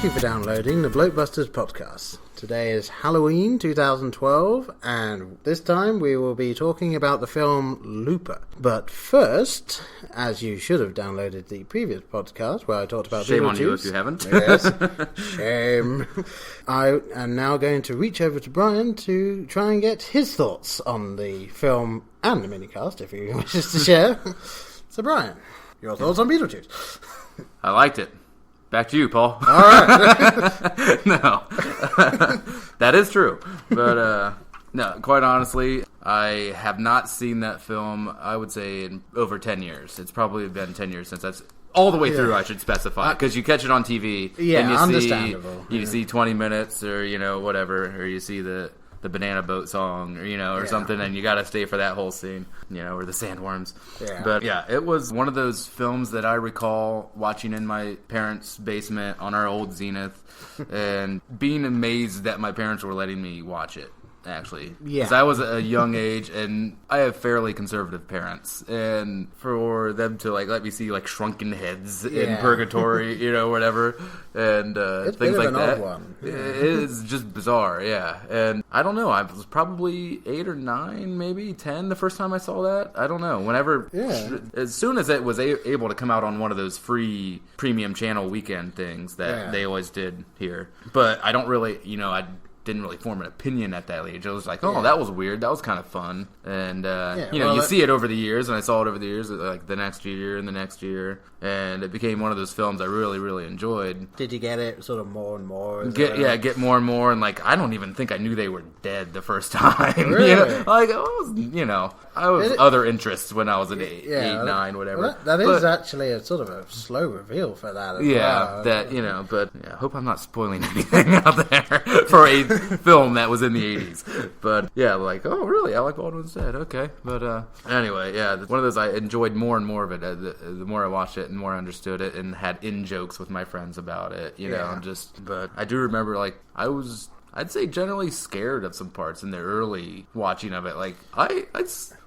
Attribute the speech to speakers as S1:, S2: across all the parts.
S1: you for downloading the Blokebusters podcast. Today is Halloween 2012, and this time we will be talking about the film Looper. But first, as you should have downloaded the previous podcast where I talked about
S2: Shame on you if you haven't.
S1: Yes, shame. I am now going to reach over to Brian to try and get his thoughts on the film and the minicast, if he wishes to share. So Brian, your thoughts on Beetlejuice?
S2: I liked it. Back to you, Paul.
S1: All right.
S2: No. That is true. But, no, quite honestly, I have not seen that film, I would say, in over 10 years. It's probably been 10 years since that's all the way through, I should specify. Because you catch it on TV.
S1: Yeah,
S2: and you
S1: understandable.
S2: You see 20 minutes or, whatever, or you see the banana boat song, or something, and you gotta stay for that whole scene, or the sandworms.
S1: Yeah.
S2: But yeah, it was one of those films that I recall watching in my parents' basement on our old Zenith, and being amazed that my parents were letting me watch it. Actually, because I was a young age, and I have fairly conservative parents, and for them to let me see Shrunken Heads in Purgatory, whatever, and
S1: it's
S2: things like
S1: an
S2: that.
S1: old one.
S2: It is just bizarre, and I don't know. I was probably 8 or 9, maybe 10 the first time I saw that. I don't know. Whenever, as soon as it was able to come out on one of those free premium channel weekend things that they always did here, but I don't really, I didn't really form an opinion at that age. I was like, that was weird. That was kind of fun. And, you see it over the years, and I saw it over the years, the next year and the next year. And it became one of those films I really, really enjoyed.
S1: Did you get it sort of more and more?
S2: Get more and more. And, I don't even think I knew they were dead the first time.
S1: Really?
S2: I was other interests when I was at 8, 9, whatever.
S1: Well, that is actually a sort of a slow reveal for that as well.
S2: But I hope I'm not spoiling anything out there for a film that was in the 80s. But, oh, really? Alec Baldwin's dead. Okay. But, anyway, one of those I enjoyed more and more of it. The more I watched it and more I understood it and had in-jokes with my friends about it, but I do remember, I'd say generally scared of some parts in the early watching of it. I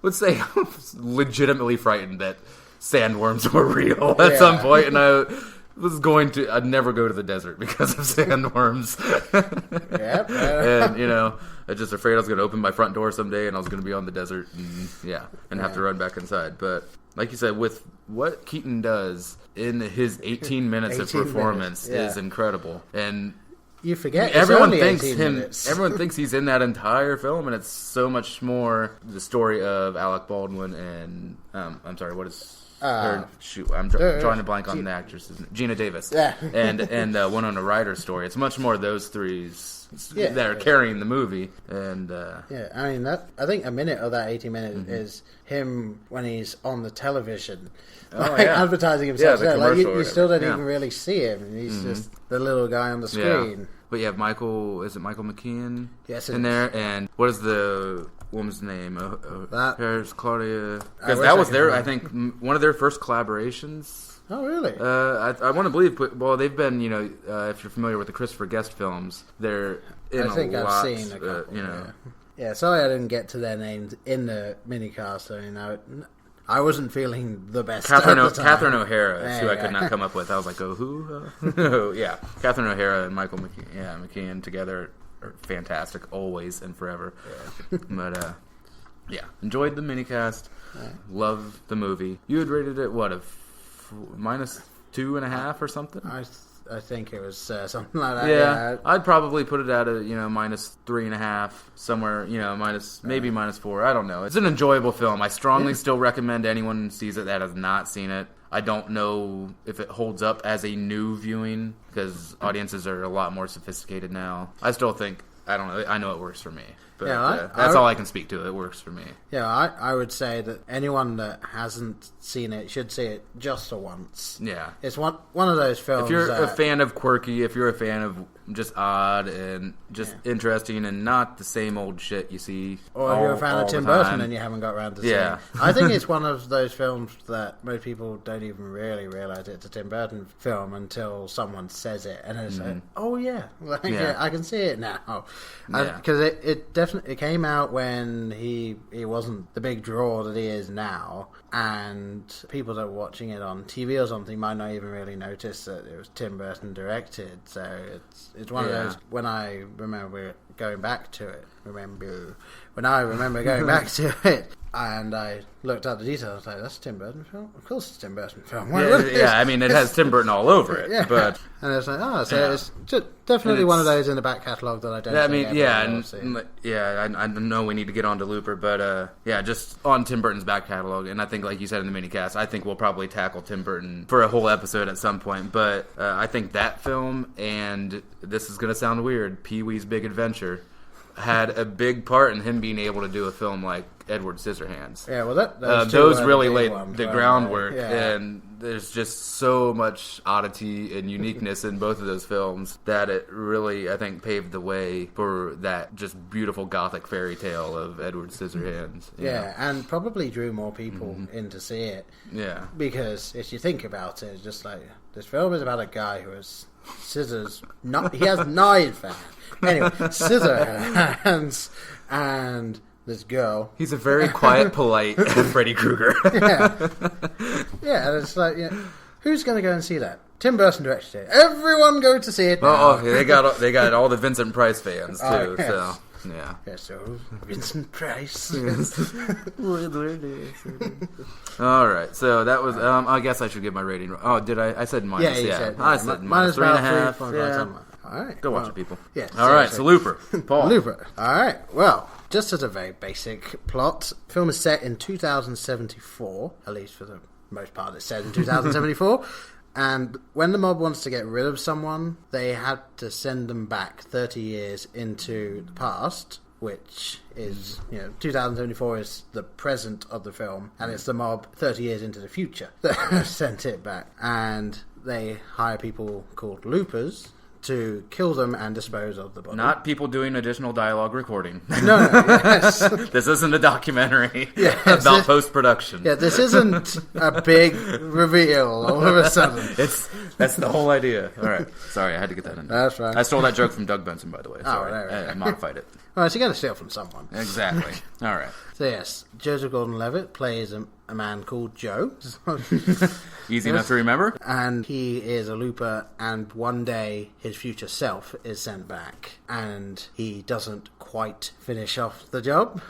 S2: would say I was legitimately frightened that sandworms were real at some point, and I'd never go to the desert because of sandworms. And, I was just afraid I was going to open my front door someday and I was going to be on the desert and have to run back inside. But like you said, with what Keaton does in his 18 minutes of performance is incredible. And
S1: you forget
S2: everyone thinks he's in that entire film, and it's so much more the story of Alec Baldwin and I'm sorry, what is her? Shoot, I'm drawing a blank on the actress, Gina Davis, and Winona Ryder's story. It's much more those three's that are carrying the movie, and
S1: I mean I think a minute of that 80 minutes is him when he's on the television. Advertising himself. You still don't even really see him. He's just the little guy on the screen.
S2: Yeah. But you have Michael McKean
S1: in
S2: there, and what is the woman's name? There's Claudia. Because
S1: that
S2: was I think, one of their first collaborations.
S1: Oh, really?
S2: I want to believe. Well, they've been, if you're familiar with the Christopher Guest films, they're in
S1: I've seen a couple. Yeah, sorry I didn't get to their names in the minicast. I mean, I wasn't feeling the best.
S2: Catherine O'Hara is who I could not come up with. I was like, who? Yeah, Catherine O'Hara and Michael McKean together are fantastic, always and forever. Yeah. But enjoyed the minicast. Yeah. Love the movie. You had rated it what, minus 2.5 or something?
S1: I think it was something like that.
S2: Yeah, I'd probably put it at a minus 3.5 somewhere. Maybe minus 4. I don't know. It's an enjoyable film. I strongly still recommend anyone sees it that has not seen it. I don't know if it holds up as a new viewing because audiences are a lot more sophisticated now. I still think I don't know. I know it works for me. But that's all I can speak to. It works for me.
S1: Yeah, I would say that anyone that hasn't seen it should see it just for once.
S2: Yeah.
S1: It's one of those films.
S2: If you're a fan of quirky, if you're a fan of just odd and just interesting and not the same old shit you see
S1: or if you're a fan of Tim Burton and you haven't got around to seeing it. I think it's one of those films that most people don't even really realize it's a Tim Burton film until someone says it and it's like, oh yeah, I can see it now. Because it definitely came out when he wasn't the big draw that he is now, and people that were watching it on TV or something might not even really notice that it was Tim Burton directed. So it's one of those, when I remember going back to it, and I looked at the details, I was like, that's a Tim Burton film? Of course it's a Tim Burton film.
S2: I mean, it has Tim Burton all over it.
S1: Yeah.
S2: But
S1: and it's like, it's just definitely one of those in the back catalogue that I don't
S2: I know we need to get on to Looper, but just on Tim Burton's back catalogue, and I think, like you said in the minicast, I think we'll probably tackle Tim Burton for a whole episode at some point, but I think that film, and this is going to sound weird, Pee-wee's Big Adventure, had a big part in him being able to do a film like Edward Scissorhands.
S1: Yeah, well,
S2: those really laid the groundwork, and there's just so much oddity and uniqueness in both of those films that it really, I think, paved the way for that just beautiful gothic fairy tale of Edward Scissorhands.
S1: Yeah, and probably drew more people in to see it.
S2: Yeah.
S1: Because if you think about it, it's just like, this film is about a guy who has scissors, he has knife hands. Anyway, scissor hands, and this girl.
S2: He's a very quiet, polite Freddy Krueger.
S1: Yeah, and it's like, who's going to go and see that? Tim Burton directed it. Everyone go to see it now.
S2: They got all the Vincent Price fans too.
S1: Yes.
S2: So yeah.
S1: Yeah, so Vincent Price.
S2: All right, so that was. I guess I should give my rating. Oh, did I? I said minus.
S1: Yeah,
S2: I said minus 3.5. Yeah.
S1: All right.
S2: Go watch it, people.
S1: Yes.
S2: All right, so Looper. Paul.
S1: Looper. All right. Well, just as a very basic plot, the film is set in 2074, at least for the most part it's set in 2074. And when the mob wants to get rid of someone, they had to send them back 30 years into the past, which is, 2074 is the present of the film, and it's the mob 30 years into the future that sent it back. And they hire people called loopers to kill them and dispose of the body.
S2: Not people doing additional dialogue recording.
S1: No, yes.
S2: This isn't a documentary about post-production.
S1: Yeah, this isn't a big reveal all of a sudden.
S2: That's the whole idea. All right. Sorry, I had to get that in.
S1: That's right.
S2: I stole that joke from Doug Benson, by the way. Sorry.
S1: Right.
S2: I modified it.
S1: All right, so you got to steal from someone.
S2: Exactly. All right.
S1: So yes, Joseph Gordon-Levitt plays a man called Joe.
S2: Easy enough to remember.
S1: And he is a looper, and one day his future self is sent back, and he doesn't quite finish off the job,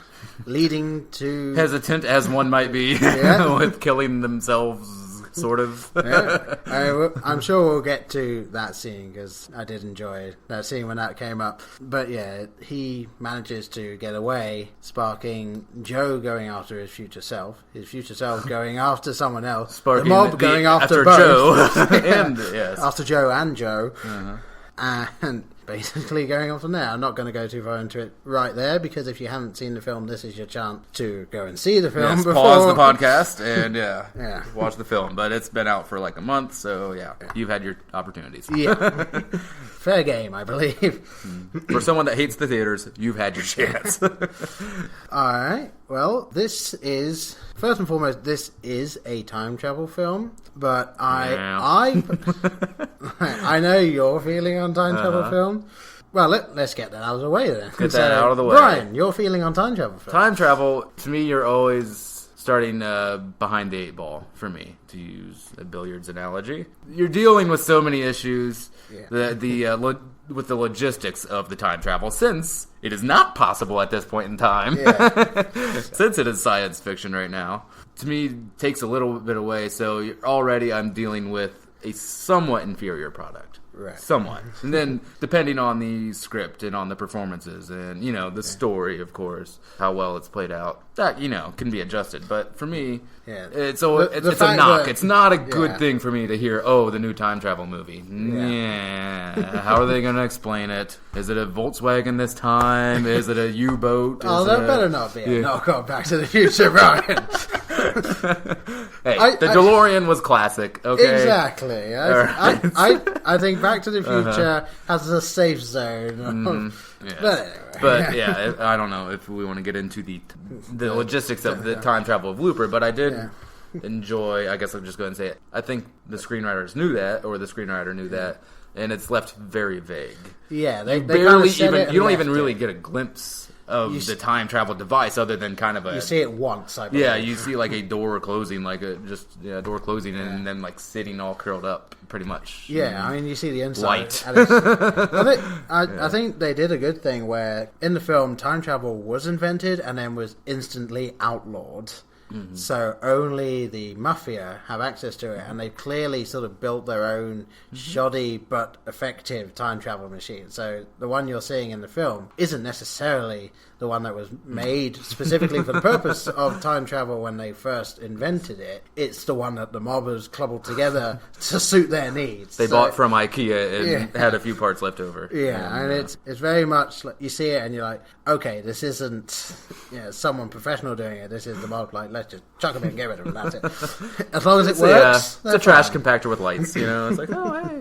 S1: leading to...
S2: Hesitant as one might be with killing themselves, sort of.
S1: I'm sure we'll get to that scene, because I did enjoy that scene when that came up. But yeah, he manages to get away, sparking Joe going after his future self going after someone else,
S2: sparking
S1: the mob going after both.
S2: Joe.
S1: After Joe and Joe. And basically going on from there. I'm not going to go too far into it right there, because if you haven't seen the film, this is your chance to go and see the film before.
S2: Pause the podcast and watch the film. But it's been out for like a month, so you've had your opportunities.
S1: Yeah. Fair game, I believe.
S2: For someone that hates the theaters, you've had your chance.
S1: Alright, well, this is... First and foremost, this is a time travel film, but I know your feeling on time travel film. Well, let's get that out of the way then.
S2: Get that out of the way.
S1: Brian, your feeling on time travel film.
S2: Time travel, to me, you're always starting behind the eight ball, for me, to use a billiards analogy. You're dealing with so many issues, with the logistics of the time travel, since it is not possible at this point in time. Since it is science fiction right now, to me, takes a little bit away. So already I'm dealing with a somewhat inferior product.
S1: Right.
S2: Somewhat. And then, depending on the script and on the performances and, the story, of course, how well it's played out, that, can be adjusted. But for me, it's a knock. It's not a good thing for me to hear, the new time travel movie. How are they going to explain it? Is it a Volkswagen this time? Is it a U-boat?
S1: That better not be a knockoff Back to the Future, Brian.
S2: Hey, the DeLorean was classic, okay?
S1: Exactly. I think Back to the Future has a safe zone. But anyway.
S2: I don't know if we want to get into the logistics of the time travel of Looper, but I did enjoy, I guess I'll just go ahead and say it, I think the screenwriters knew that, or the screenwriter knew that, and it's left very vague.
S1: Yeah, they
S2: barely
S1: kind of
S2: you don't even really get a glimpse of the time travel device, other than kind of a...
S1: You see it once, I believe.
S2: Yeah, you see like a door closing, like a door closing, and then like sitting all curled up, pretty much.
S1: Yeah, I mean, you see the inside.
S2: Light.
S1: I think they did a good thing where in the film, time travel was invented and then was instantly outlawed. Mm-hmm. So only the mafia have access to it, and they've clearly sort of built their own shoddy but effective time travel machine. So the one you're seeing in the film isn't necessarily the one that was made specifically for the purpose of time travel when they first invented it. It's the one that the mobbers cobbled together to suit their needs.
S2: They bought from IKEA and had a few parts left over.
S1: Yeah, and it's very much like you see it and you're like, okay, this isn't someone professional doing it. This is the mob, like, let's just chuck them in and get rid of them. That's it. As long as it works.
S2: It's a trash compactor with lights, It's like, oh, hey.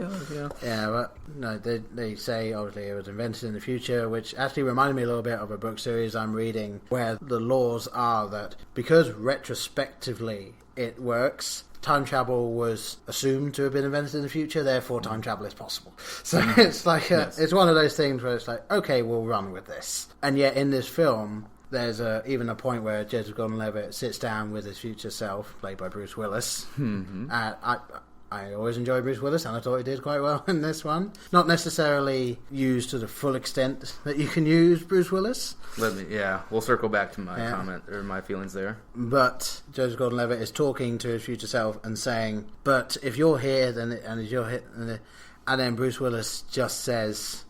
S1: Yeah, but no, they say obviously it was invented in the future, which actually reminded me a little bit of a book series I'm reading where the laws are that because retrospectively it works, time travel was assumed to have been invented in the future, therefore time travel is possible. So it's like it's one of those things where it's like, okay, we'll run with this. And yet in this film, there's even a point where Joseph Gordon-Levitt sits down with his future self, played by Bruce Willis. Mm-hmm. I always enjoy Bruce Willis, and I thought he did quite well in this one. Not necessarily used to the full extent that you can use Bruce Willis.
S2: We'll circle back to my comment or my feelings there.
S1: But Joseph Gordon-Levitt is talking to his future self and saying, "But if you're here, then and then Bruce Willis just says,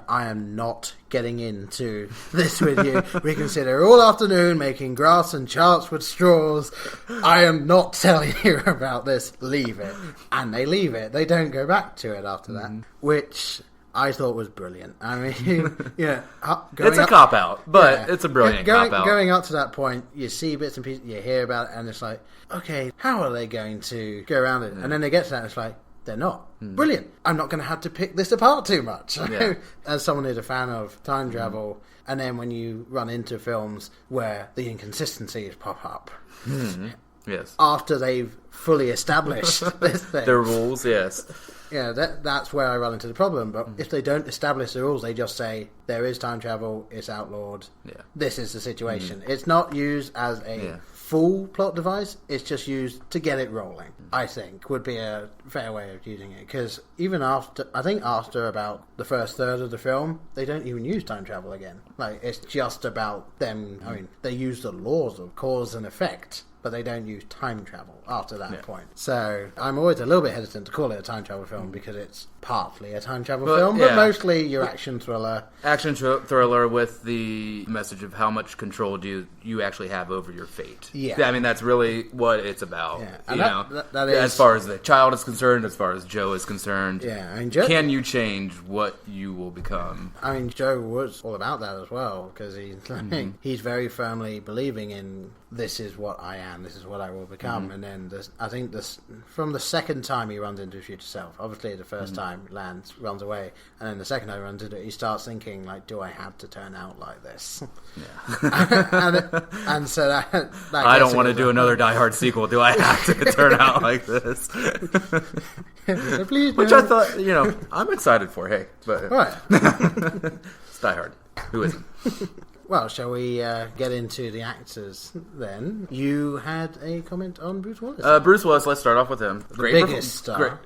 S1: I am not getting into this with you. We can sit here all afternoon making graphs and charts with straws. I am not telling you about this. Leave it." And they leave it. They don't go back to it after that, which I thought was brilliant. I mean,
S2: it's a cop-out, but it's a brilliant cop-out.
S1: Going up to that point, you see bits and pieces, you hear about it, and it's like, okay, how are they going to go around it? And then they get to that, and it's like, they're not. Brilliant. I'm not going to have to pick this apart too much. Yeah. As someone who's a fan of time travel, and then when you run into films where the inconsistencies pop up,
S2: yes,
S1: after they've fully established this thing,
S2: their rules, yes.
S1: Yeah, that's where I run into the problem. But if they don't establish the rules, they just say, there is time travel, it's outlawed, this is the situation. It's not used as a full plot device, it's just used to get it rolling, I think, would be a fair way of using it. Because even after about the first third of the film, they don't even use time travel again. Like, it's just about them, they use the laws of cause and effect, but they don't use time travel after that point. So I'm always a little bit hesitant to call it a time travel film because it's partly a time travel film, but mostly your action thriller.
S2: Action thriller with the message of how much control do you actually have over your fate. Yeah. I mean, that's really what it's about. Yeah. And that is, as far as the child is concerned, as far as Joe is concerned.
S1: Yeah. I mean,
S2: can you change what you will become?
S1: I mean, Joe was all about that as well because he's very firmly believing in this is what I am, this is what I will become. And then I think from the second time he runs into his future self, obviously the first time runs away, and then the second time he runs into it, he starts thinking, like, do I have to turn out like this? Yeah. and so that
S2: I don't want to do another Die Hard sequel. Do I have to turn out like this?
S1: So please
S2: Which I thought, I'm excited for. Hey, but
S1: right.
S2: It's Die Hard. Who isn't?
S1: Well, shall we get into the actors then? You had a comment on Bruce Willis.
S2: Bruce Willis, let's start off with him.
S1: The biggest star.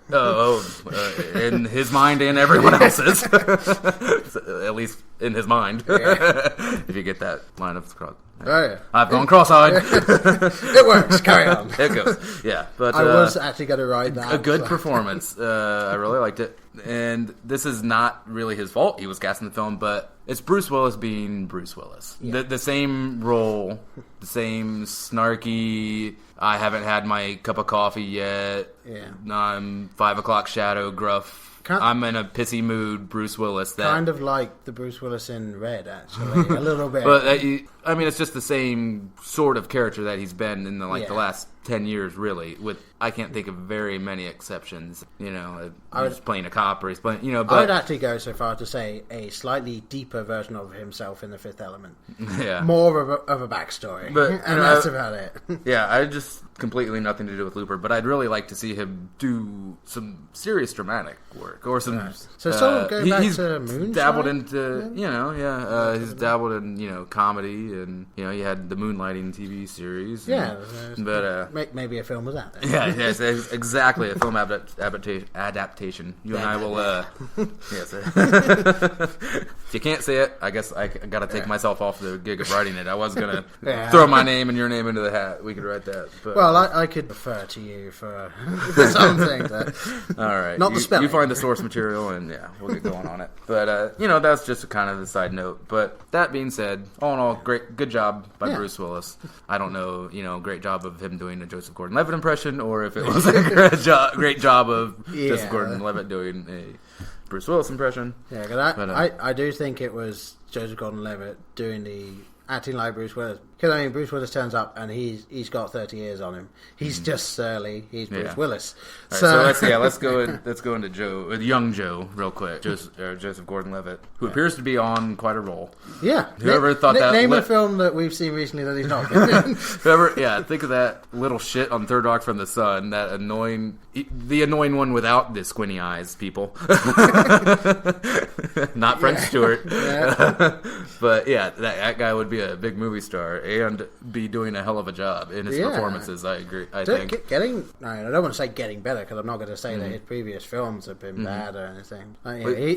S2: In his mind and everyone else's. At least in his mind. Yeah. If you get that line of cross.
S1: Oh, yeah.
S2: I've gone cross-eyed.
S1: It works. Carry on.
S2: It goes. Yeah. But
S1: I was actually going to write that.
S2: A good performance. I really liked it. And this is not really his fault. He was cast in the film, but it's Bruce Willis being Bruce Willis. Yeah. The same role, the same snarky, I haven't had my cup of coffee yet. Yeah. I'm 5 o'clock shadow, gruff. I'm in a pissy mood, Bruce Willis.
S1: Kind of like the Bruce Willis in Red, actually, a little bit.
S2: But it's just the same sort of character that he's been in the last 10 years, really, with I can't think of very many exceptions. He's playing a cop or he's playing, But
S1: I would actually go so far to say a slightly deeper version of himself in The Fifth Element.
S2: Yeah,
S1: more of a backstory,
S2: but
S1: and that's about it.
S2: Yeah, I just completely nothing to do with Looper, but I'd really like to see him do some serious dramatic work or some.
S1: Right. So sort of going back to Moonshine?
S2: Dabbled into he's dabbled in comedy, and he had the Moonlighting TV series. But
S1: maybe a film was out there.
S2: Yeah, yes, exactly, a film adaptation. You and I will. Yes. If you can't say it, I guess I got to take myself off the gig of writing it. I was gonna throw my name and your name into the hat. We could write that. But,
S1: well, I could refer to you for something.
S2: All right,
S1: not the spelling.
S2: You find the source material, and we'll get going on it. But that's just kind of a side note. But that being said, all in all, good job by Bruce Willis. I don't know, great job of him doing a Joseph Gordon-Levitt impression, or if it was a great job of Joseph Gordon-Levitt doing a Bruce Willis impression.
S1: Yeah, because I do think it was Joseph Gordon-Levitt doing the acting like Bruce Willis. Because Bruce Willis turns up and he's got 30 years on him. He's just surly. He's Bruce Willis.
S2: Right, so let's go into young Joe, real quick. Joseph Gordon-Levitt, who appears to be on quite a roll.
S1: Yeah.
S2: Whoever thought that?
S1: Name a film that we've seen recently that he's not been in.
S2: Think of that little shit on Third Rock from the Sun. That the annoying one without the squinty eyes, people. Not French Stewart. But that guy would be a big movie star and be doing a hell of a job in his performances. I agree. I think I don't want to say getting better, because I'm not going to say that his previous films have been bad or anything.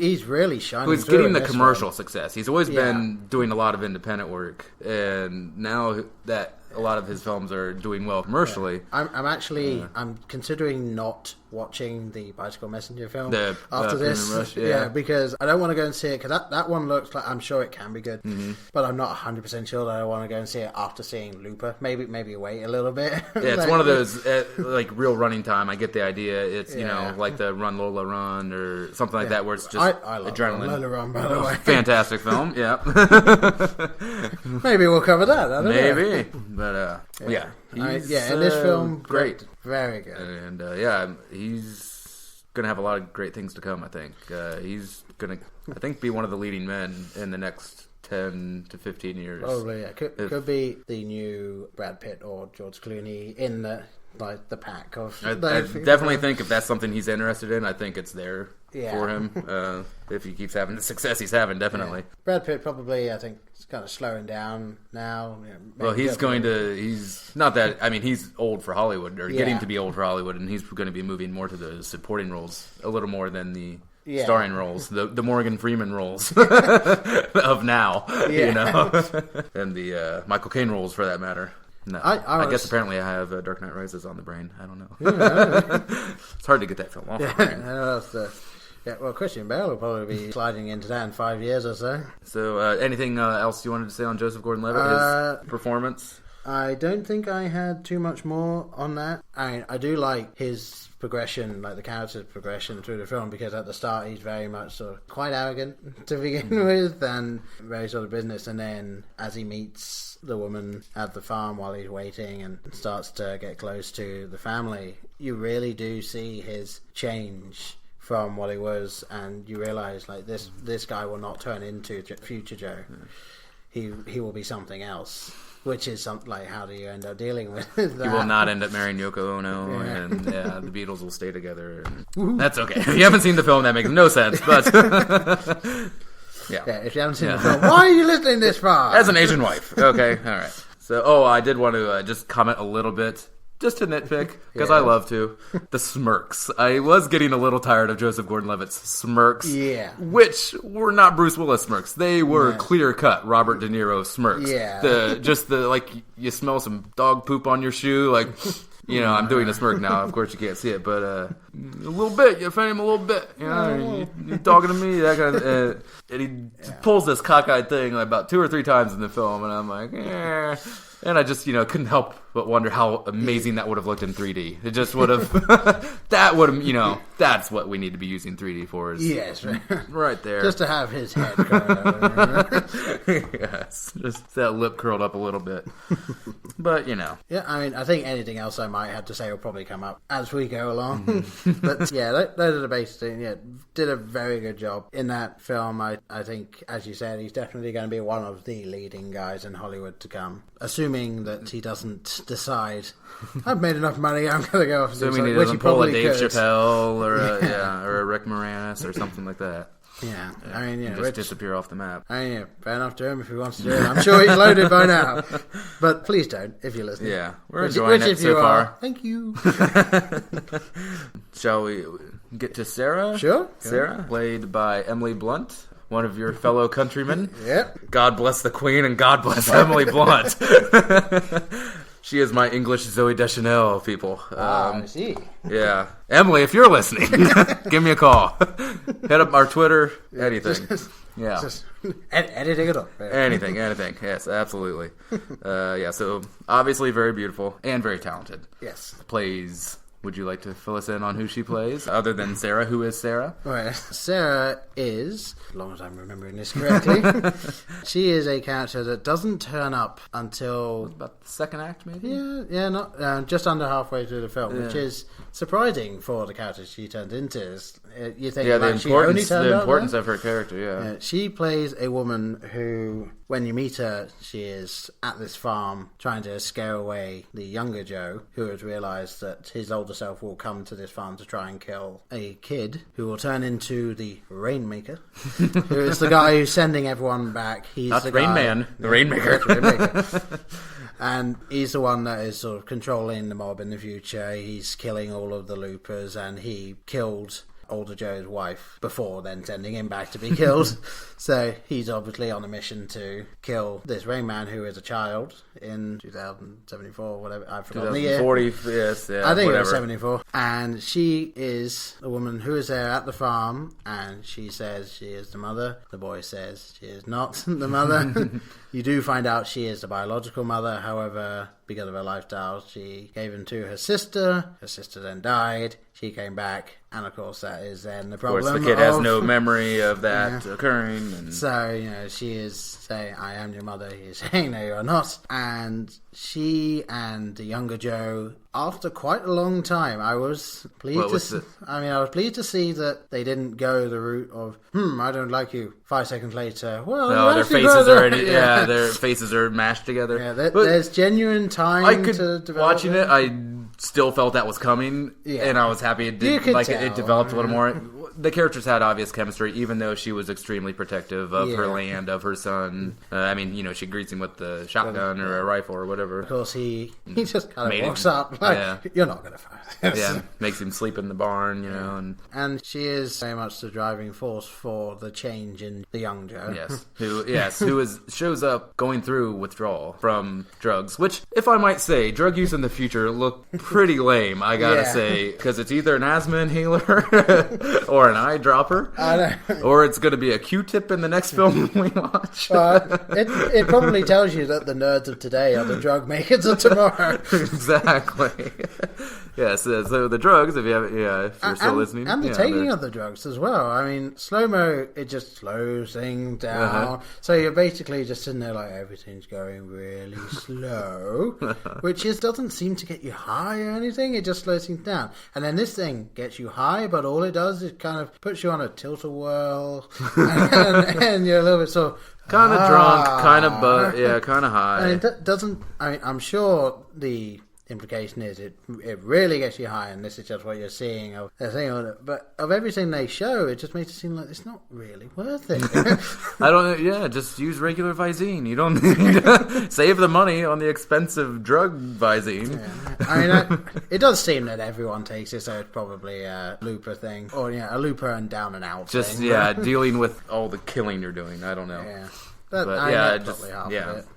S2: He's really shining. He's getting the commercial success. He's always been doing a lot of independent work, and now that a lot of his films are doing well commercially.
S1: I'm considering not watching the Bicycle Messenger film after this.
S2: Rush,
S1: because I don't want to go and see it, because that one looks like, I'm sure it can be good, but I'm not 100% sure that I want to go and see it after seeing Looper. Maybe wait a little bit.
S2: It's one of those real running time. I get the idea. It's like the Run Lola Run or something like that, where it's just
S1: I love
S2: adrenaline.
S1: Lola Run, by the way.
S2: Fantastic film. Yeah.
S1: Maybe we'll cover that. I don't know.
S2: Maybe. But
S1: in this film,
S2: great,
S1: very good,
S2: and he's gonna have a lot of great things to come. I think he's gonna, be one of the leading men in the next 10 to 15 years.
S1: Probably, could be the new Brad Pitt or George Clooney in the pack of.
S2: I definitely think if that's something he's interested in, I think it's there for him. If he keeps having the success he's having, definitely.
S1: Yeah. Brad Pitt probably, I think, is kind of slowing down now.
S2: Well, he's not that. I mean, he's old for Hollywood, or getting to be old for Hollywood, and he's going to be moving more to the supporting roles a little more than the starring roles, the Morgan Freeman roles of now, and the Michael Caine roles for that matter. No, I guess apparently I have Dark Knight Rises on the brain. I don't know. It's hard to get that film off the brain.
S1: Well, Christian Bale will probably be sliding into that in 5 years or so.
S2: So, anything else you wanted to say on Joseph Gordon-Levitt, his performance?
S1: I don't think I had too much more on that. I do like his progression, like the character's progression through the film, because at the start he's very much sort of quite arrogant to begin with, and very sort of business, and then as he meets the woman at the farm while he's waiting and starts to get close to the family, you really do see his change from what he was, and you realise this guy will not turn into future Joe. He will be something else. Which is something like, how do you end up dealing with that?
S2: He will not end up marrying Yoko Ono, and the Beatles will stay together. And that's okay. If you haven't seen the film, that makes no sense. But
S1: if you haven't seen the film, why are you listening this far?
S2: As an Asian wife, okay, all right. So, I did want to just comment a little bit. Just to nitpick, because I love to. The smirks. I was getting a little tired of Joseph Gordon-Levitt's smirks. Yeah. Which were not Bruce Willis smirks. They were clear-cut Robert De Niro smirks. Yeah. You smell some dog poop on your shoe. I'm doing a smirk now. Of course, you can't see it, but a little bit. You offend him a little bit. You're talking to me. That kind of, and he pulls this cockeyed thing about 2 or 3 times in the film, and I'm like, And I just, couldn't help but wonder how amazing that would have looked in 3D. It just would have, that would have, that's what we need to be using 3D for. Is
S1: yes.
S2: Right there.
S1: Just to have his head curled over.
S2: Yes. Just that lip curled up a little bit. But,
S1: Yeah, I mean, I think anything else I might have to say will probably come up as we go along. But yeah, those are the basic things. Yeah, did a very good job in that film. I think, as you said, he's definitely going to be one of the leading guys in Hollywood to come. Assuming that he doesn't decide, I've made enough money, I'm going to go off and do something.
S2: Assuming he doesn't pull a Dave Chappelle or a Rick Moranis or something like that.
S1: Yeah, I mean,
S2: just disappear off the map.
S1: I mean, fair enough to him if he wants to do it. I'm sure he's loaded by now. But please don't, if you're listening.
S2: Yeah, we're enjoying it so far.
S1: Thank you.
S2: Shall we get to Sarah?
S1: Sure.
S2: Sarah, played by Emily Blunt, one of your fellow countrymen.
S1: Yep.
S2: God bless the Queen and God bless Emily Blunt. She is my English Zooey Deschanel, people.
S1: I see.
S2: Yeah. Emily, if you're listening, give me a call. Hit up our Twitter, anything. Yeah.
S1: Just editing it up.
S2: Anything. Yes, absolutely. So obviously very beautiful and very talented.
S1: Yes.
S2: Plays... Would you like to fill us in on who she plays, other than Sarah? Who is Sarah?
S1: Right. Sarah is, as long as I'm remembering this correctly, she is a character that doesn't turn up until...
S2: About the second act, maybe?
S1: Yeah, not just under halfway through the film, which is surprising for the character she turned into. You think
S2: the importance of her character, yeah.
S1: She plays a woman who, when you meet her, she is at this farm trying to scare away the younger Joe, who has realised that his older self will come to this farm to try and kill a kid who will turn into the Rainmaker, who is the guy who's sending everyone back. He's
S2: Not
S1: the
S2: Rain
S1: guy,
S2: Man, the Rainmaker.
S1: And he's the one that is sort of controlling the mob in the future. He's killing all of the loopers, and he killed older Joe's wife before then sending him back to be killed. So he's obviously on a mission to kill this Rain Man, who is a child in 2074, whatever. I've forgotten the year.
S2: 2040, yes, yeah.
S1: I think
S2: whatever.
S1: it was 74. And she is a woman who is there at the farm, and she says she is the mother. The boy says she is not the mother. You do find out she is the biological mother. However, because of her lifestyle, she gave him to her sister. Her sister then died. She came back, and of course that is then the problem.
S2: Of course, the kid has no memory of that occurring. And...
S1: So, she is saying, I am your mother. He's saying, no, you are not. And she and the younger Joe, after quite a long time, I was pleased to see that they didn't go the route of, I don't like you. 5 seconds later, well,
S2: no, their faces are already, their faces are mashed together.
S1: Yeah, there's genuine time to develop.
S2: Watching it, I still felt that was coming, and I was happy it did. It developed a little more. The characters had obvious chemistry, even though she was extremely protective of her land, of her son. She greets him with the shotgun or a rifle or whatever.
S1: Of course, he just kind of walks up like, you're not going to find this.
S2: Yeah, makes him sleep in the barn,
S1: And she is very much the driving force for the change in the young Joe.
S2: Yes, who shows up going through withdrawal from drugs, which, if I might say, drug use in the future look pretty lame, I gotta say, because it's either an asthma inhaler or an eyedropper, or it's going to be a Q-tip in the next film we watch.
S1: It probably tells you that the nerds of today are the drug makers of tomorrow.
S2: Exactly. Yes, so the drugs, if you're still listening.
S1: And the taking of the drugs as well. I mean, slow-mo, it just slows things down. So you're basically just sitting there like, everything's going really slow, which doesn't seem to get you high or anything. It just slows things down. And then this thing gets you high, but all it does is kind of puts you on a tilt-a-whirl, and you're a little bit sort of...
S2: Kind of drunk, kind of kind of high.
S1: And it doesn't... I'm sure the implication is it really gets you high, and this is just what you're seeing of the thing. But of everything they show, it just makes it seem like it's not really worth it.
S2: Just use regular Visine. You don't need to save the money on the expensive drug Visine.
S1: It does seem that everyone takes it, so it's probably a looper thing, or a looper and down and out thing.
S2: Dealing with all the killing you're doing. I don't know.
S1: Yeah.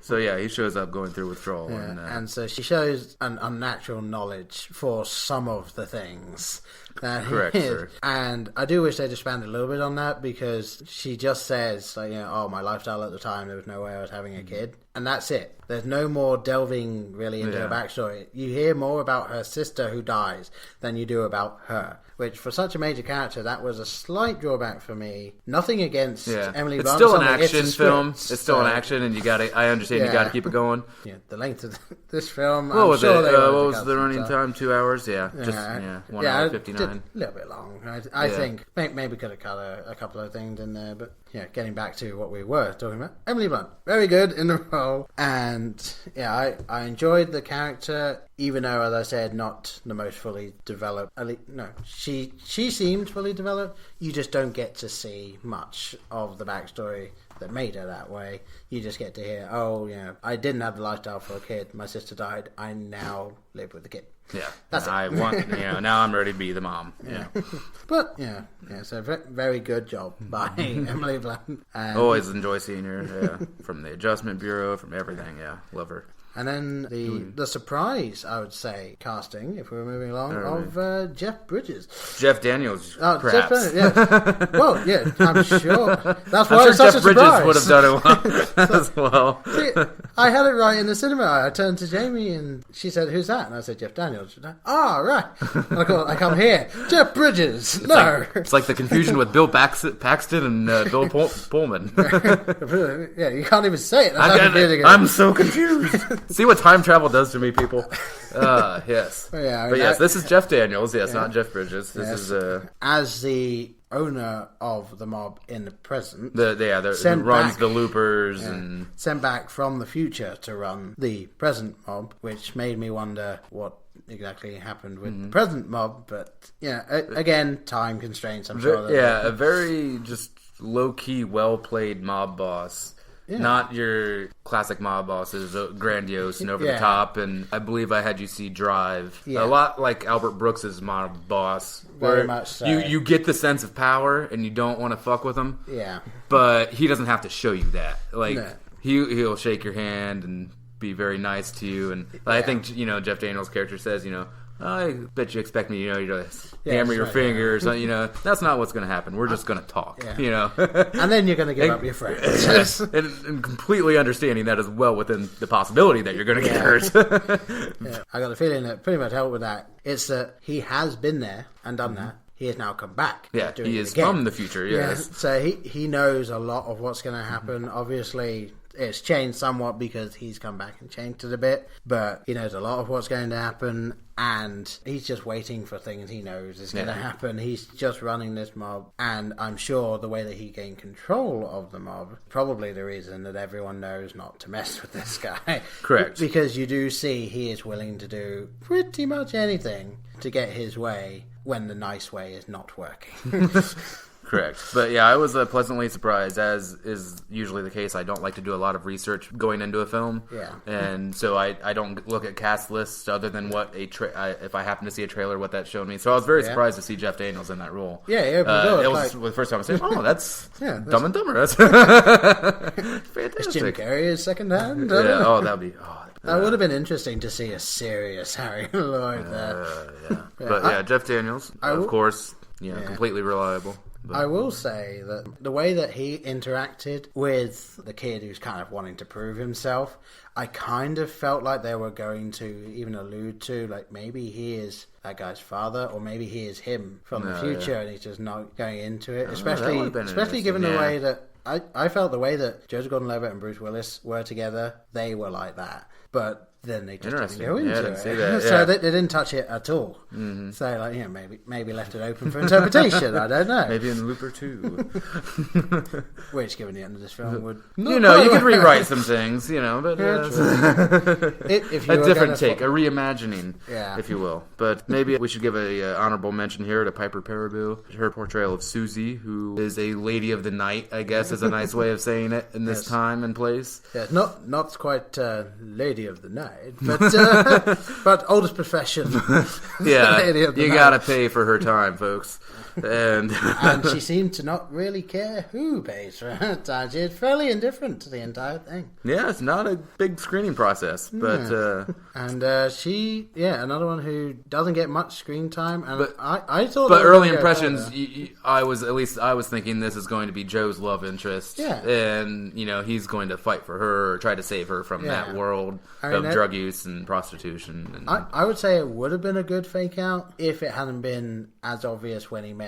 S2: So he shows up going through withdrawal,
S1: and so she shows an unnatural knowledge for some of the things
S2: Correct, sir.
S1: And I do wish they'd expanded a little bit on that, because she just says, like, oh, my lifestyle at the time, there was no way I was having a kid. And that's it. There's no more delving really into her backstory. You hear more about her sister who dies than you do about her. Which, for such a major character, that was a slight drawback for me. Nothing against Emily Blunt.
S2: It's still an action film. It's still an action, and I understand you got to keep it going.
S1: Yeah, the length of this film.
S2: What was it? What was the running time? 2 hours? Yeah, just 1 hour 59.
S1: A little bit long. I think maybe could have cut a couple of things in there, but getting back to what we were talking about, Emily Blunt, very good in the role, and I enjoyed the character, even though, as I said, not the most fully developed. No, she seemed fully developed. You just don't get to see much of the backstory that made her that way. You just get to hear, I didn't have the lifestyle for a kid. My sister died. I now live with the kid.
S2: Yeah, that's I want. Now I'm ready to be the mom. Yeah,
S1: but so very good job by Emily Blunt.
S2: Always enjoy seeing her. From the Adjustment Bureau, from everything. Yeah, love her.
S1: And then the surprise, I would say, casting, if we were moving along, of Jeff Bridges.
S2: Jeff Daniels, perhaps.
S1: Jeff Daniels, well, I'm sure. That's why it's such a surprise.
S2: Jeff Bridges would have done it well as well.
S1: See, I had it right in the cinema. I turned to Jamie and she said, "Who's that?" And I said, "Jeff Daniels." She said, right. And I come here. Jeff Bridges.
S2: It's like the confusion with Bill Paxton and Bill Pullman.
S1: You can't even say it.
S2: I'm so confused. See what time travel does to me, people. Yes. Yes, this is Jeff Daniels. Yes, not Jeff Bridges. This is
S1: as the owner of the mob in the present.
S2: Who runs the loopers and
S1: sent back from the future to run the present mob, which made me wonder what exactly happened with the present mob. But again, time constraints. I'm sure.
S2: A very just low key, well played mob boss. Yeah. Not your classic mob bosses, grandiose and over the top. And I believe I had you see Drive. Yeah. A lot like Albert Brooks's mob boss.
S1: Very much so.
S2: You get the sense of power and you don't want to fuck with him.
S1: Yeah.
S2: But he doesn't have to show you that. He'll shake your hand and be very nice to you. And I think, Jeff Daniels' character says, I bet you expect me, to hammer your fingers. That's not what's going to happen. We're just going to talk,
S1: And then you're going to give up your friends.
S2: and completely understanding that as well within the possibility that you're going to get hurt.
S1: I got a feeling that pretty much helped with that. It's that he has been there and done that. He has now come back.
S2: Yeah, he is from the future, yes.
S1: So he knows a lot of what's going to happen. Obviously, it's changed somewhat because he's come back and changed it a bit, but he knows a lot of what's going to happen, and he's just waiting for things he knows is going to happen. He's just running this mob, and I'm sure the way that he gained control of the mob, probably the reason that everyone knows not to mess with this guy.
S2: Correct.
S1: Because you do see he is willing to do pretty much anything to get his way when the nice way is not working.
S2: Correct. But I was pleasantly surprised, as is usually the case. I don't like to do a lot of research going into a film.
S1: Yeah.
S2: And so I don't look at cast lists other than what if I happen to see a trailer, what that showed me. So I was very surprised to see Jeff Daniels in that role.
S1: Yeah,
S2: it was the first time I was saying, that's Dumb and Dumber. That's fantastic.
S1: Is Jim Carrey second hand?
S2: That'd be...
S1: That would have been interesting to see a serious Harry Lloyd there.
S2: But Jeff Daniels, of course, completely reliable.
S1: But I will say that the way that he interacted with the kid who's kind of wanting to prove himself, I kind of felt like they were going to even allude to, like, maybe he is that guy's father, or maybe he is him from the future and he's just not going into it. Especially given the way that I felt the way that Joseph Gordon-Levitt and Bruce Willis were together, they were like that. But then they just didn't go into it. So they didn't touch it at all. Mm-hmm. So maybe left it open for interpretation. I don't know.
S2: Maybe in Looper 2.
S1: Which, given the end of this film, would
S2: you could rewrite some things, but
S1: if
S2: a different take, a reimagining, if you will. But maybe we should give a honorable mention here to Piper Perabo. Her portrayal of Susie, who is a lady of the night, I guess is a nice way of saying it in this time and place.
S1: Yeah, not quite lady of the night. paid, but oldest profession.
S2: Yeah, you gotta pay for her time, folks. And
S1: she seemed to not really care who pays for her time. She's fairly indifferent to the entire thing.
S2: Yeah, it's not a big screening process, but
S1: another one who doesn't get much screen time. And
S2: but
S1: I thought,
S2: but early impressions, I was thinking this is going to be Joe's love interest.
S1: Yeah,
S2: and he's going to fight for her or try to save her from that world of drug use and prostitution. And
S1: I would say it would have been a good fake out if it hadn't been as obvious when he met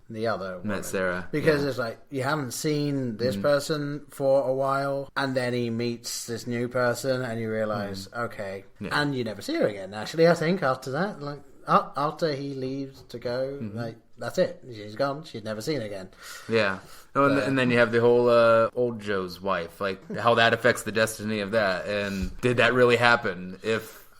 S1: the other woman.
S2: Met Sarah.
S1: Because it's like, you haven't seen this person for a while, and then he meets this new person, and you realise, okay. Yeah. And you never see her again, actually, I think, after that. Like, after he leaves to go, like, that's it. She's gone. She's never seen again.
S2: Yeah. Oh, and then you have the whole old Joe's wife, like, how that affects the destiny of that, and did that really happen?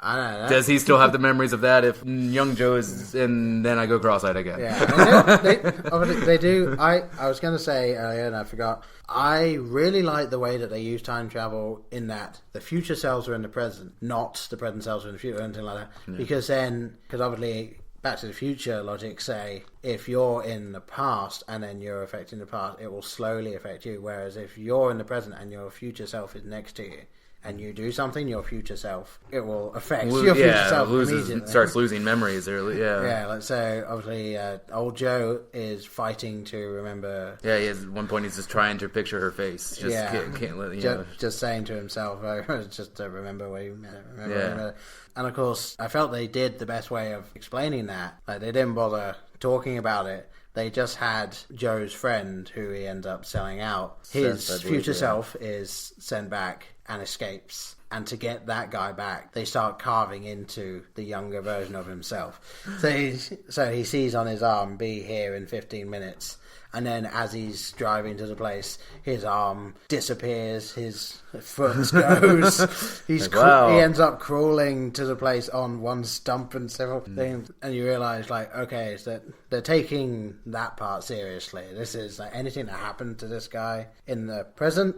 S1: I don't know.
S2: Does he still have the memories of that if young Joe is, and then I go cross-eyed again?
S1: Yeah, they do. I was going to say earlier, and I forgot, I really like the way that they use time travel in that the future selves are in the present, not the present selves are in the future or anything like that. Yeah. Because obviously, Back to the Future logic say, if you're in the past and then you're affecting the past, it will slowly affect you. Whereas if you're in the present and your future self is next to you, and you do something, your future self, it will affect your future self immediately.
S2: Starts losing memories early,
S1: Yeah, so obviously old Joe is fighting to remember...
S2: Yeah, at one point he's just trying to picture her face. Can't let,
S1: just saying to himself, just to remember where you met it. And of course, I felt they did the best way of explaining that. Like, they didn't bother talking about it. They just had Joe's friend, who he ends up selling out. His future self is sent back and escapes. And to get that guy back, they start carving into the younger version of himself. So he sees on his arm, be here in 15 minutes. And then as he's driving to the place, his arm disappears, his foot goes. He ends up crawling to the place on one stump and several things. And you realise, like, okay, so they're taking that part seriously. This is, like, anything that happened to this guy in the present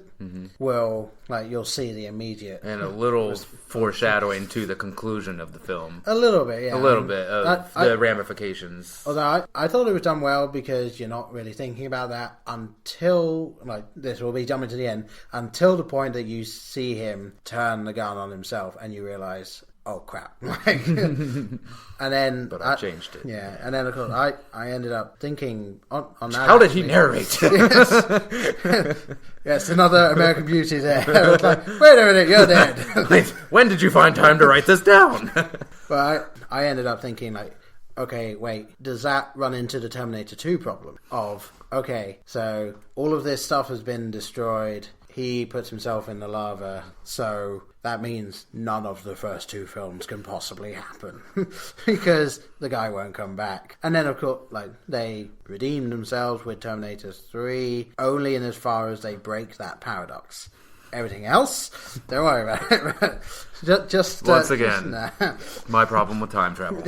S1: will, like, you'll see the immediate.
S2: And a little foreshadowing to the conclusion of the film.
S1: A little bit, yeah.
S2: A little bit of the ramifications.
S1: Although I thought it was done well, because you're not really thinking about that until, like, this will be jumping to the end, until the point that you see him turn the gun on himself and you realise, oh crap. And then...
S2: But I changed it.
S1: Yeah, and then of course I ended up thinking on that...
S2: How did he narrate?
S1: Yes, another American Beauty there. I was like, wait a minute, you're dead.
S2: Wait, when did you find time to write this down?
S1: But I ended up thinking, like, okay, wait, does that run into the Terminator 2 problem of, okay, so all of this stuff has been destroyed, he puts himself in the lava, so that means none of the first two films can possibly happen because the guy won't come back. And then, of course, like, they redeem themselves with Terminator 3 only in as far as they break that paradox. Everything else, don't worry about it. Just
S2: once again, my problem with time travel.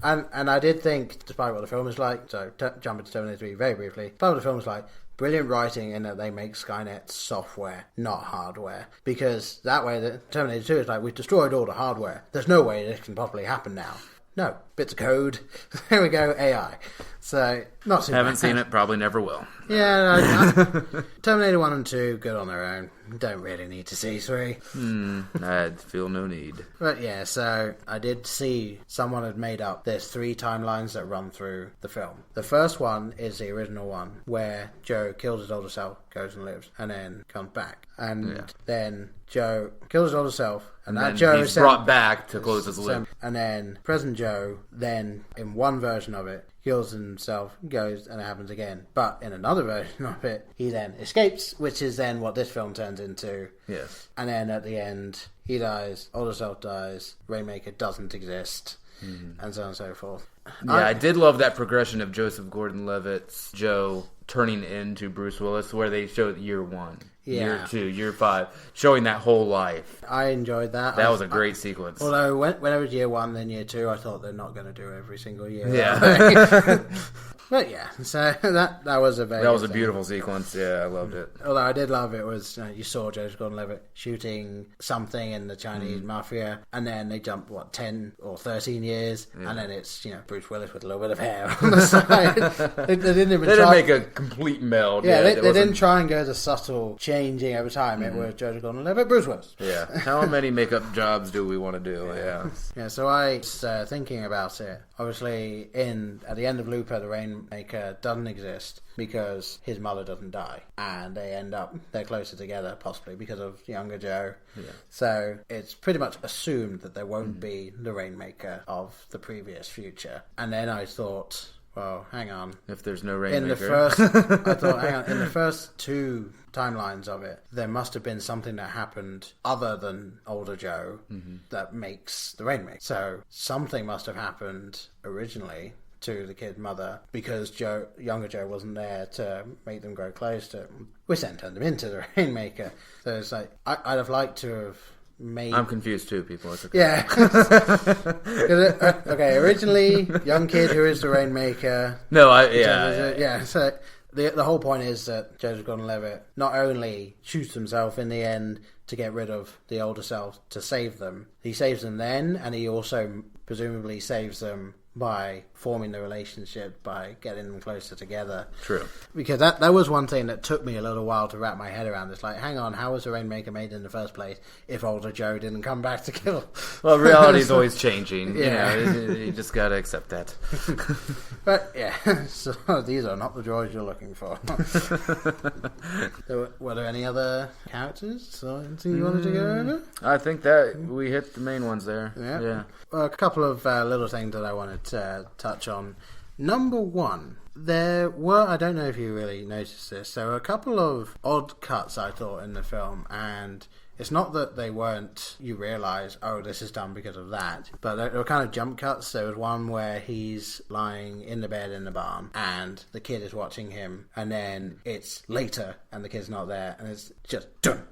S1: And I did think, despite what the film is like, so jump into Terminator 3 very briefly, despite what the film is like, brilliant writing in that they make Skynet software, not hardware. Because that way, the Terminator 2 is like, we've destroyed all the hardware. There's no way this can possibly happen now. No, bits of code. There we go, AI. So, not too
S2: Haven't seen it, probably never will.
S1: Yeah, Terminator 1 and 2, good on their own. Don't really need to see 3.
S2: I feel no need.
S1: But yeah, so I did see someone had made up, there's 3 timelines that run through the film. The first one is the original one, where Joe kills his older self, goes and lives, and then comes back. And then Joe kills his older self, and that Joe
S2: is brought back to close his loop.
S1: And then present Joe, then in one version of it, kills himself, goes, and it happens again. But in another version of it, he then escapes, which is then what this film turns into.
S2: Yes.
S1: And then at the end, he dies, older self dies, Rainmaker doesn't exist, and so on and so forth.
S2: Yeah, I did love that progression of Joseph Gordon-Levitt's Joe turning into Bruce Willis, where they showed year 1. Year 2, year 5, showing that whole life.
S1: I enjoyed that.
S2: That was a great sequence.
S1: Although when it was year 1, then year 2, I thought they're not going to do every single year.
S2: Yeah.
S1: But yeah, so that was a
S2: beautiful sequence. Yeah, I loved it.
S1: Although I did love it was you saw Joseph Gordon-Levitt shooting something in the Chinese mafia, and then they jump 10 or 13 years, and then it's Bruce Willis with a little bit of hair on the side. They didn't
S2: make a complete meld.
S1: Yeah, they didn't try and go the subtle changing over time. It was Joseph Gordon-Levitt, Bruce Willis.
S2: Yeah, how many makeup jobs do we want to do?
S1: Yeah. So I was thinking about it. Obviously, at the end of Looper, the Rainmaker doesn't exist because his mother doesn't die, and they're closer together, possibly because of younger Joe. Yeah. So it's pretty much assumed that there won't be the Rainmaker of the previous future. And then I thought, well, hang on.
S2: If there's no Rainmaker.
S1: In the first two timelines of it, there must have been something that happened other than older Joe that makes the Rainmaker. So something must have happened originally to the kid's mother because younger Joe wasn't there to make them grow close to him, which then turned him into the Rainmaker. So it's like, I'd have liked to have made...
S2: I'm confused too, people. It's okay.
S1: Yeah. Okay, originally, young kid who is the Rainmaker.
S2: No,
S1: so the whole point is that Joseph Gordon-Levitt not only shoots himself in the end to get rid of the older self to save them, he saves them then, and he also presumably saves them by forming the relationship, by getting them closer together.
S2: True.
S1: Because that was one thing that took me a little while to wrap my head around. It's like, hang on, how was the Rainmaker made in the first place if older Joe didn't come back to kill?
S2: Well, reality's always changing. Yeah. You just gotta accept that.
S1: But yeah, so these are not the droids you're looking for. Were there any other characters or anything you wanted to go over?
S2: I think that we hit the main ones there.
S1: Yeah. Well, a couple of little things that I wanted to touch on. Number one, there were, I don't know if you really noticed this, there were a couple of odd cuts I thought in the film, and it's not that they weren't, you realise, oh, this is done because of that, but there were kind of jump cuts. There was one where he's lying in the bed in the barn, and the kid is watching him, and then it's later, and the kid's not there, and it's just done.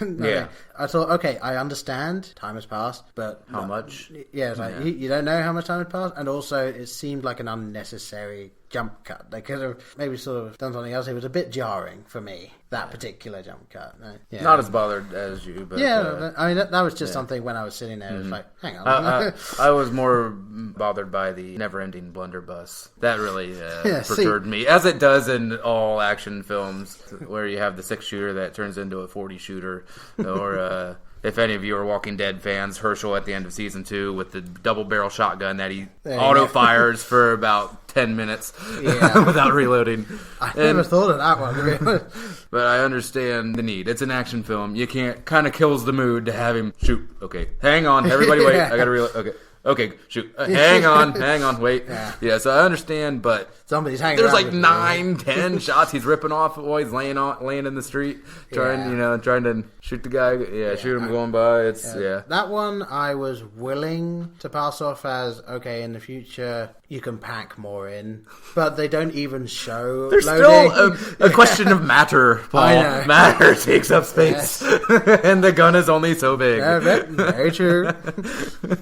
S2: Yeah.
S1: I thought, okay, I understand, time has passed, but...
S2: How much?
S1: Yeah, it's like, you don't know how much time has passed, and also it seemed like an unnecessary jump cut. They could have maybe sort of done something else. It was a bit jarring for me, that particular jump cut. Yeah.
S2: Not as bothered as you, but...
S1: Yeah, I mean, that was just something when I was sitting there, it was like, hang on.
S2: I was more bothered by the never-ending blunderbuss. That really perturbed me, as it does in all action films, where you have the 6-shooter that turns into a 40-shooter, or... if any of you are Walking Dead fans, Herschel at the end of season 2 with the double-barrel shotgun that he auto-fires for about 10 minutes without reloading.
S1: I never thought of that one, to be honest.
S2: But I understand the need. It's an action film. You can't... Kind of kills the mood to have him shoot. Okay, hang on. Everybody wait. I gotta reload. Okay, shoot. Hang on, wait. Yeah, so I understand, but
S1: somebody's hanging
S2: there's
S1: around
S2: like 9, 10 shots he's ripping off while he's laying in the street, trying to shoot the guy. Shoot him going by. It's
S1: That one I was willing to pass off as, okay, in the future you can pack more in, but they don't even show
S2: There's
S1: loading.
S2: Still a question of matter, Paul. Matter takes up space, and the gun is only so big.
S1: Yeah, very true.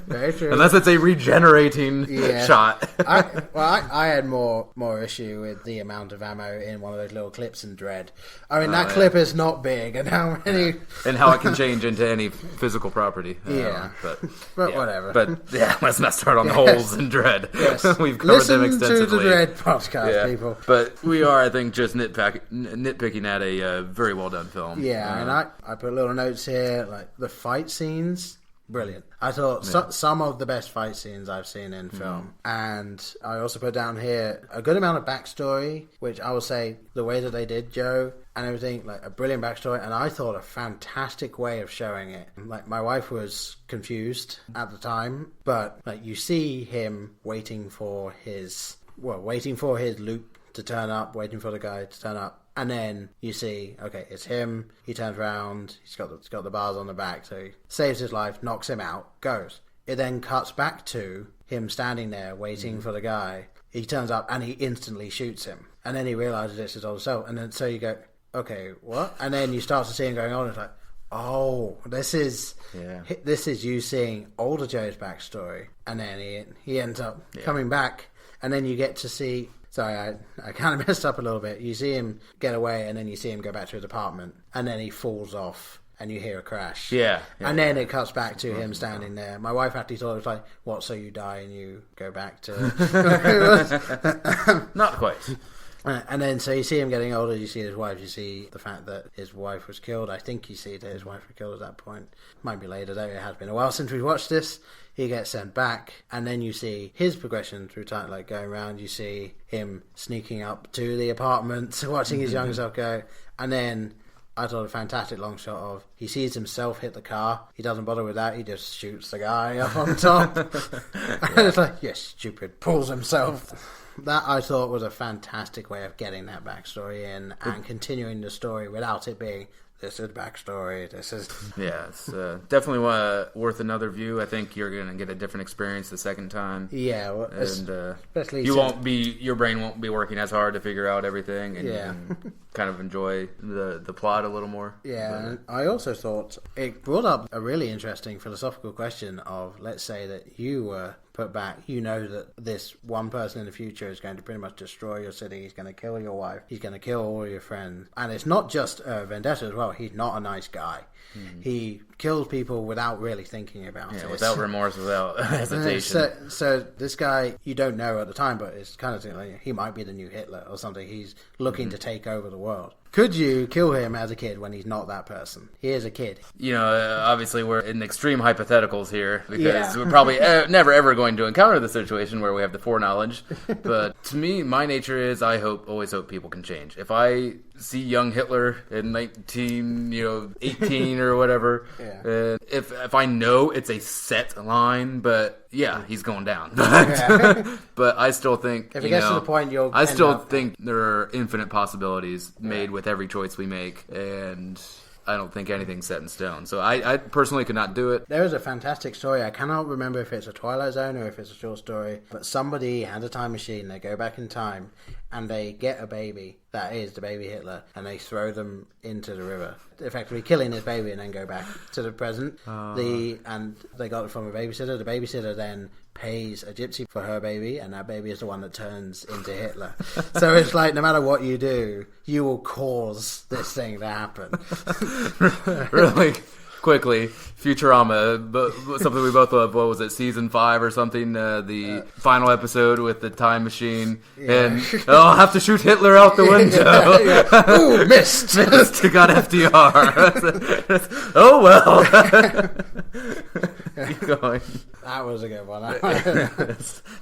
S1: Very true.
S2: Unless it's a regenerating shot.
S1: I had more issue with the amount of ammo in one of those little clips in Dredd. I mean, that clip is not big, and how many...
S2: And how it can change into any physical property.
S1: But whatever.
S2: But let's not start on the holes in Dredd.
S1: Yes.
S2: We've covered them extensively.
S1: Listen to the Dredd podcast, people.
S2: But we are, I think, just nitpicking at a very well done film.
S1: Yeah, and I put little notes here, like the fight scenes... Brilliant. I thought some of the best fight scenes I've seen in film. And I also put down here a good amount of backstory, which I will say the way that they did Joe and everything, like a brilliant backstory. And I thought a fantastic way of showing it. Like my wife was confused at the time, but like you see him waiting for his loop to turn up, waiting for the guy to turn up. And then you see, okay, it's him. He turns around. He's got the bars on the back, so he saves his life, knocks him out, goes. It then cuts back to him standing there waiting for the guy. He turns up and he instantly shoots him. And then he realizes it's his older self. And then so you go, okay, what? And then you start to see him going on. It's like, oh, this is you seeing older Joe's backstory. And then he ends up coming back. And then you get to see Sorry, I kind of messed up a little bit. You see him get away, and then you see him go back to his apartment, and then he falls off, and you hear a crash.
S2: Yeah.
S1: And then it cuts back to him standing there. My wife actually thought it was like, what, so you die and you go back to...
S2: Not quite.
S1: And then, so you see him getting older, you see his wife, you see the fact that his wife was killed. I think you see that his wife was killed at that point. Might be later, though. It has been a while since we've watched this. He gets sent back, and then you see his progression through time, like going around. You see him sneaking up to the apartment, watching his younger self go, and then... I thought a fantastic long shot of he sees himself hit the car. He doesn't bother with that. He just shoots the guy up on top. And it's like, yes, stupid. Pulls himself. That I thought was a fantastic way of getting that backstory in and continuing the story without it being, this is backstory, this is...
S2: Yeah, it's definitely worth another view. I think you're going to get a different experience the second time.
S1: Yeah, well,
S2: and
S1: especially
S2: your brain won't be working as hard to figure out everything, and you can kind of enjoy the plot a little more.
S1: Yeah, and I also thought it brought up a really interesting philosophical question of, let's say that you were put back, you know that this one person in the future is going to pretty much destroy your city, he's going to kill your wife, he's going to kill all your friends, and it's not just a vendetta as well, he's not a nice guy. He kills people without really thinking about it.
S2: Without remorse, without hesitation.
S1: So this guy, you don't know at the time, but it's kind of like he might be the new Hitler or something. He's looking to take over the world. Could you kill him as a kid when he's not that person? He is a kid.
S2: You know, obviously we're in extreme hypotheticals here because we're probably never ever going to encounter the situation where we have the foreknowledge. But to me, my nature is always hope people can change. If I see young Hitler in 18 or whatever, if I know it's a set line, but he's going down. But I still think
S1: if it gets to the point,
S2: I still think there are infinite possibilities made with every choice we make, and I don't think anything's set in stone. So I personally could not do it.
S1: There is a fantastic story. I cannot remember if it's a Twilight Zone or if it's a short story, but somebody had a time machine. They go back in time and they get a baby that is the baby Hitler, and they throw them into the river, effectively killing his baby, and then go back to the present. And they got it from a babysitter. The babysitter then pays a gypsy for her baby, and that baby is the one that turns into Hitler. So it's like, no matter what you do, you will cause this thing to happen.
S2: Really quickly, Futurama, but something we both love. What was it, season 5 or something? The final episode with the time machine, and I'll have to shoot Hitler out the window.
S1: Ooh, missed.
S2: Missed. Got FDR. Oh well. Keep going.
S1: That was a good one.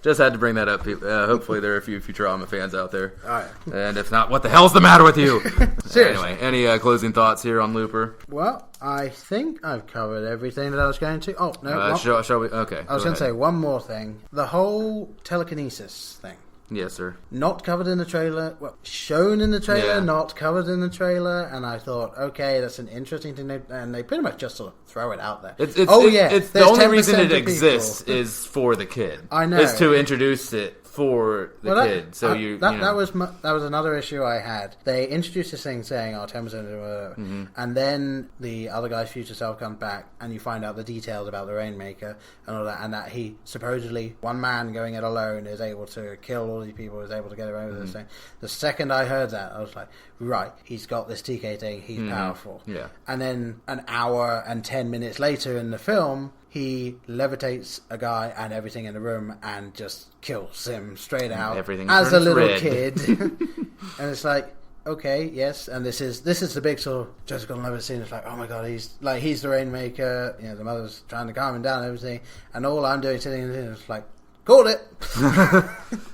S2: Just had to bring that up. Hopefully there are a few Futurama fans out there.
S1: All right.
S2: And if not, what the hell's the matter with you?
S1: Seriously.
S2: Anyway, any closing thoughts here on Looper?
S1: Well, I think I've covered everything that I was going to. Oh, no.
S2: Shall we? Okay.
S1: I was going to say one more thing. The whole telekinesis thing.
S2: Yes, sir.
S1: Not covered in the trailer. Well, shown in the trailer, not covered in the trailer. And I thought, okay, that's an interesting thing. And they pretty much just sort of throw it out there.
S2: It's the only reason it exists is for the kid.
S1: I know.
S2: Is to introduce it for the kid. So
S1: that was another issue I had. They introduced this thing saying, 10% or whatever. And then the other guy's future self comes back, and you find out the details about the Rainmaker and all that, and that he supposedly, one man going it alone, is able to kill all these people, is able to get away with this thing. The second I heard that, I was like, right, he's got this TK thing, he's powerful.
S2: Yeah.
S1: And then an hour and 10 minutes later in the film, he levitates a guy and everything in the room and just kills him straight out as a little kid. And it's like, okay, yes, and this is the big sort of Jessica Levitt scene. It's like, oh my god, he's the Rainmaker. You know, the mother's trying to calm him down and everything, and all I'm doing sitting in it's like, called it.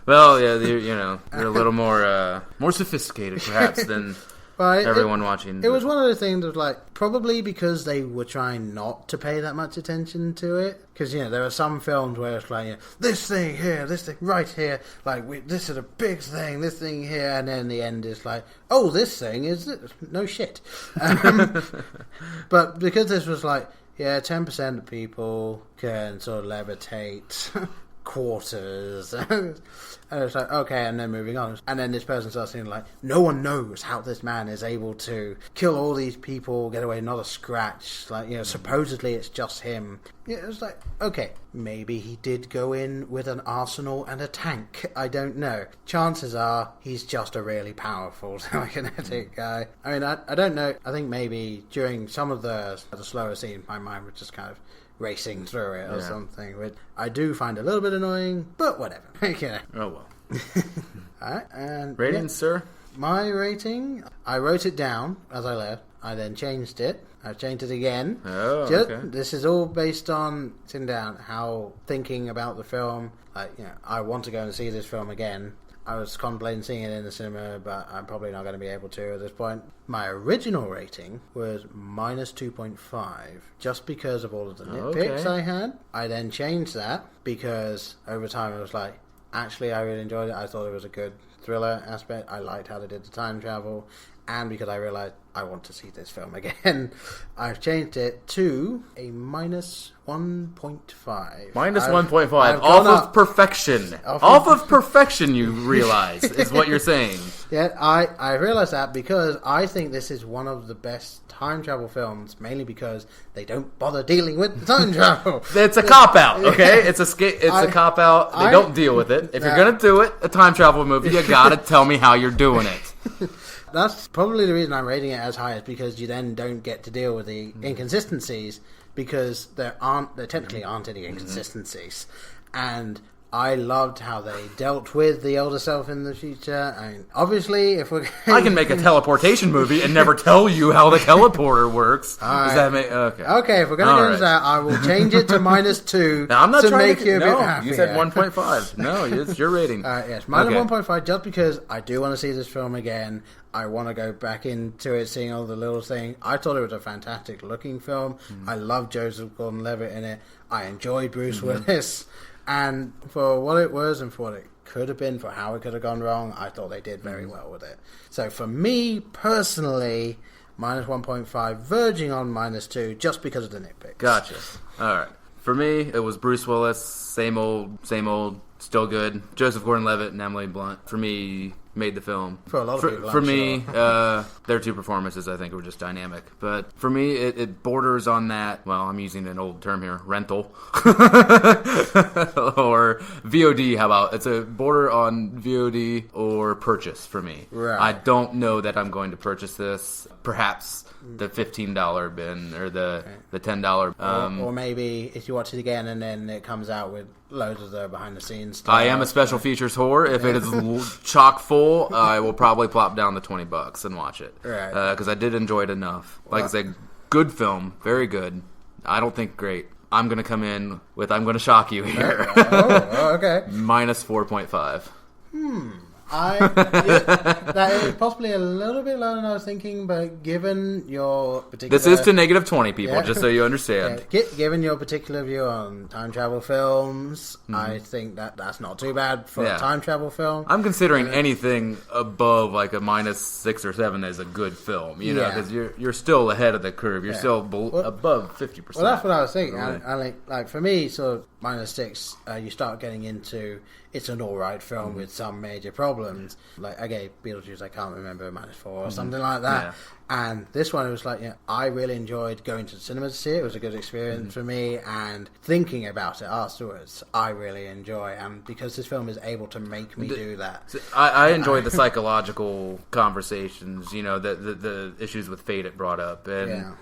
S2: Well, yeah, you're a little more sophisticated perhaps than everyone watching.
S1: It was one of the things that was like, probably because they were trying not to pay that much attention to it. Because, there are some films where it's like, this thing here, this thing right here, like, this is a big thing, this thing here, and then the end is like, oh, this thing is no shit. But because this was like, 10% of people can sort of levitate. quarters. And it's like, okay, and then moving on. And then this person starts saying, like, no one knows how this man is able to kill all these people, get away, not a scratch. Like, supposedly it's just him. Yeah, it was like, okay, maybe he did go in with an arsenal and a tank. I don't know. Chances are he's just a really powerful telekinetic guy. I mean, I don't know. I think maybe during some of the slower scenes, my mind was just kind of racing through it or something, which I do find a little bit annoying, but whatever. Okay.
S2: Oh well.
S1: Alright, and
S2: ratings, sir?
S1: My rating, I wrote it down as I left. I then changed it. I've changed it again.
S2: Oh, okay.
S1: This is all based on sitting down, how thinking about the film. Like, I want to go and see this film again. I was contemplating seeing it in the cinema, but I'm probably not going to be able to at this point. My original rating was minus 2.5, just because of all of the nitpicks I had. I then changed that because over time I was like, actually I really enjoyed it. I thought it was a good thriller aspect. I liked how they did the time travel. And because I realized I want to see this film again, I've changed it to a minus 1.5.
S2: Minus 1.5. Off of perfection. Off of perfection, you realize, is what you're saying.
S1: Yeah, I realized that because I think this is one of the best time travel films, mainly because they don't bother dealing with the time travel.
S2: It's a cop-out, okay? It's a cop-out. They don't deal with it. If you're going to do it, a time travel movie, you got to tell me how you're doing it.
S1: That's probably the reason I'm rating it as high, is because you then don't get to deal with the inconsistencies, because there technically aren't any inconsistencies. And I loved how they dealt with the older self in the future. I mean, obviously, if we're
S2: I can make a teleportation movie and never tell you how the teleporter works.
S1: Right.
S2: Does that make
S1: okay? If we're going to go into that, I will change it to minus 2.
S2: Now, I'm not
S1: to
S2: trying
S1: make
S2: to
S1: you a bit happier.
S2: You said 1.5. No, it's your rating.
S1: Yes, minus 1.5, just because I do want to see this film again. I want to go back into it, seeing all the little things. I thought it was a fantastic looking film. I love Joseph Gordon-Levitt in it. I enjoyed Bruce Willis. And for what it was and for what it could have been, for how it could have gone wrong, I thought they did very well with it. So for me, personally, minus 1.5, verging on minus 2, just because of the nitpicks.
S2: Gotcha. All right. For me, it was Bruce Willis, same old, still good. Joseph Gordon-Levitt and Emily Blunt, for me, made the film.
S1: For a lot of people,
S2: for me, their two performances, I think, were just dynamic. But for me, it borders on that, well, I'm using an old term here, rental. Or VOD, how about? It's a border on VOD or purchase for me.
S1: Right.
S2: I don't know that I'm going to purchase this. Perhaps the $15 bin or the $10.
S1: Or maybe if you watch it again and then it comes out with loads of the behind the scenes stuff.
S2: I am a special features whore. If it is chock full, I will probably plop down the $20 and watch it.
S1: Right.
S2: Because I did enjoy it enough. Like I said, good film, very good. I don't think great. I'm going to come in with, I'm going to shock you here.
S1: Okay.
S2: Minus 4.5.
S1: That is possibly a little bit lower than I was thinking, but given your particular...
S2: This is to negative 20, people, just so you understand.
S1: Given your particular view on time travel films, I think that's not too bad for a time travel film.
S2: I'm considering anything above like a minus 6 or 7 as a good film, you know, because you're still ahead of the curve. You're still above 50%.
S1: Well, that's what I was thinking. Really. Like for me, sort of minus 6, you start getting into... It's an alright film with some major problems. Like, I gave Beetlejuice, I can't remember, minus 4 or something like that. Yeah. And this one, it was like, I really enjoyed going to the cinema to see it. It was a good experience for me. And thinking about it afterwards, I really enjoy. And because this film is able to make me do that.
S2: I enjoy the psychological conversations, you know, the issues with fate it brought up. And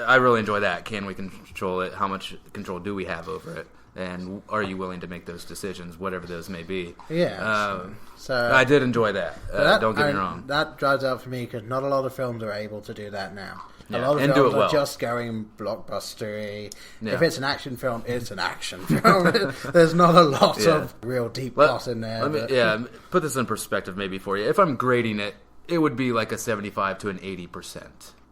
S2: I really enjoy that. Can we control it? How much control do we have over it? And are you willing to make those decisions, whatever those may be?
S1: Yeah. So
S2: I did enjoy that. Don't get me wrong.
S1: That drives out for me because not a lot of films are able to do that now. A lot of
S2: and
S1: films
S2: do it well.
S1: are just going blockbustery. Yeah. If it's an action film, it's an action film. There's not a lot of real deep plot in there.
S2: Put this in perspective maybe for you. If I'm grading it, it would be like a 75 to an 80%.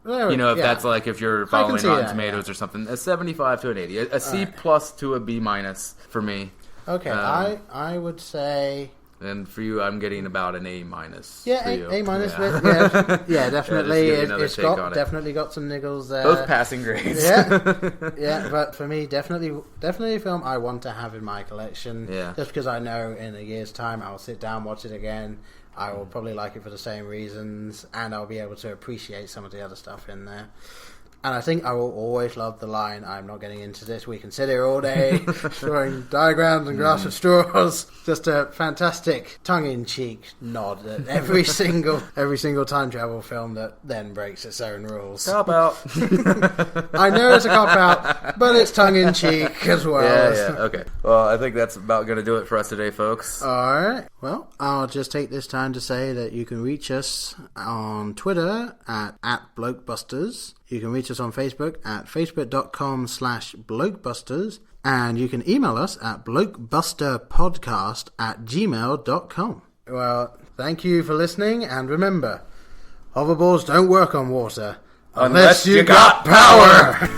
S2: You know, if that's like if you're following Rotten Tomatoes or something, a 75 to an 80, a C plus to a B minus for me.
S1: Okay, I would say
S2: And for you, I'm getting about an A minus.
S1: Yeah, A minus. Yeah, definitely. It's definitely got some niggles there.
S2: Both passing grades.
S1: Yeah, but for me, definitely a film I want to have in my collection.
S2: Yeah.
S1: Just because I know in a year's time I'll sit down, watch it again. I will probably like it for the same reasons, and I'll be able to appreciate some of the other stuff in there. And I think I will always love the line, "I'm not getting into this, we can sit here all day," showing diagrams and grass with straws. Just a fantastic tongue-in-cheek nod at every single time travel film that then breaks its own rules.
S2: Cop out.
S1: I know it's a cop-out, but it's tongue-in-cheek as well.
S2: Yeah, okay. Well, I think that's about going to do it for us today, folks.
S1: Alright. Well, I'll just take this time to say that you can reach us on Twitter at @Blokebusters. You can reach us on Facebook at facebook.com/blokebusters. And you can email us at blokebusterpodcast@gmail.com. Well, thank you for listening, and remember, hoverboards don't work on water. Unless you got power!